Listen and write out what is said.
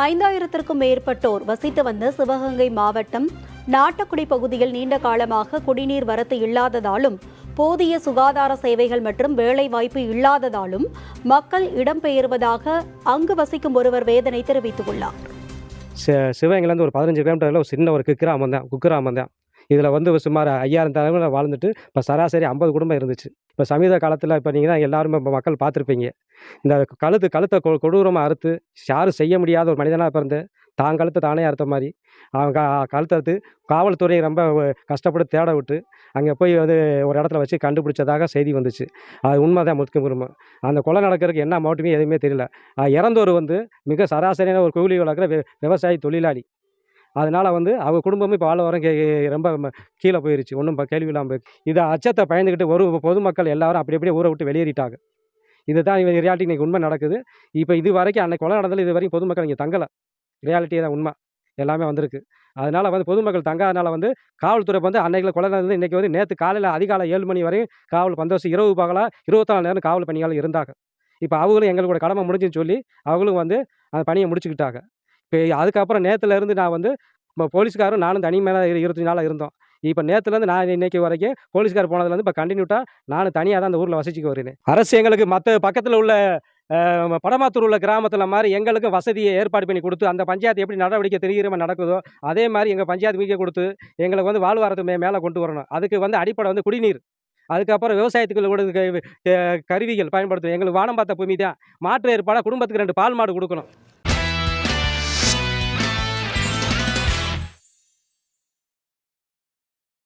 5000த்திற்கும் மேற்பட்டோர் வசித்து வந்த சிவகங்கை மாவட்டம் நாட்டக்குடி பகுதியில் நீண்ட காலமாக குடிநீர் வரத்து இல்லாததாலும் போதிய சுகாதார சேவைகள் மற்றும் வேலைவாய்ப்பு இல்லாததாலும் மக்கள் இடம்பெயர்வதாக அங்கு வசிக்கும் ஒருவர் வேதனை தெரிவித்துள்ளார். சிவகங்கையிலேருந்து ஒரு 15 கிலோமீட்டரில் ஒரு சின்ன ஒரு குக்கிராமம் தான். இதில் சுமார் 5000 தலைமுறை வாழ்ந்துட்டு இப்போ சராசரி 50 குடும்பம் இருந்துச்சு. இப்போ சமீப காலத்தில் பார்த்தீங்கன்னா எல்லாருமே இப்போ மக்கள் பார்த்துருப்பீங்க. இந்த கழுத்தை கொடூரமாக அறுத்து யாரும் செய்ய முடியாத ஒரு மனிதனாக பிறந்து தான் கழுத்தை தானே அறுத்த மாதிரி அவங்க கழுத்தை அறுத்து காவல்துறையை ரொம்ப கஷ்டப்பட்டு தேட விட்டு அங்கே போய் ஒரு இடத்துல வச்சு கண்டுபிடிச்சதாக செய்தி வந்துச்சு. அது உண்மை தான் முழுக்க. அந்த கொலை நடக்கிறதுக்கு என்ன மாவட்டமே எதுவுமே தெரியல. இறந்தவர் மிக சராசரியான ஒரு கூலி வளர்க்குற விவசாயி தொழிலாளி. அதனால் அவங்க குடும்பமும் இப்போ வாழ்வாரம் ரொம்ப கீழே போயிருச்சு. ஒன்றும் கேள்வி இல்லாமல் போயிடுச்சு. இதை அச்சத்தை பயந்துக்கிட்டு ஒரு பொதுமக்கள் எல்லாரும் அப்படி அப்படியே ஊரை விட்டு வெளியேறிட்டாங்க. இதுதான் ரியாலிட்டி இன்றைக்கி உண்மை நடக்குது. இப்போ இது வரைக்கும் அன்னைக்கு கொலை நடந்தாலும் இது வரைக்கும் பொதுமக்கள் இங்கே தங்கலை. ரியாலிட்டி தான் உண்மை எல்லாமே வந்திருக்கு. அதனால் பொதுமக்கள் தங்காதனால காவல்துறை அன்னைக்கு கொலை நடந்தது இன்றைக்கி நேற்று காலையில் அதிகாலை 7 மணி வரையும் காவல் பந்தோபஸ்து இரவு பகலாக 24 நேரம் காவல் பணியாளர் இருந்தாங்க. இப்போ அவங்களும் எங்களோட கடமை முடிஞ்சுன்னு சொல்லி அவங்களும் அந்த பணியை முடிச்சுக்கிட்டாங்க. இப்போ அதுக்கப்புறம் நேற்றுலேருந்து நான் இப்போ போலீஸ்காரும் நானும் தனிமையாக 24 நாளாக இருந்தோம். இப்போ நேற்றுலேருந்து நான் இன்றைக்கி வரைக்கும் போலீஸ்கார் போனதுலேருந்து இப்போ கண்டினியூட்டாக நான் தனியாக தான் அந்த ஊரில் வசிச்சுக்கு வரேன். அரசு எங்களுக்கு மற்ற பக்கத்தில் உள்ள படமாத்தூர் உள்ள கிராமத்தில் மாதிரி எங்களுக்கு வசதியை ஏற்பாடு பண்ணி கொடுத்து அந்த பஞ்சாயத்து எப்படி நடவடிக்கை தெரிகிற மாதிரி நடக்குதோ அதே மாதிரி எங்கள் பஞ்சாயத்து மீக்க கொடுத்து எங்களுக்கு வாழ்வாரத்தை மேலே கொண்டு வரணும். அதுக்கு அடிப்படை குடிநீர், அதுக்கப்புறம் விவசாயத்துக்கு கருவிகள் பயன்படுத்தணும். எங்களுக்கு வானம் பார்த்த பூமி தான். மாற்று ஏற்பாடாக குடும்பத்துக்கு 2 பால் மாடு கொடுக்கணும்.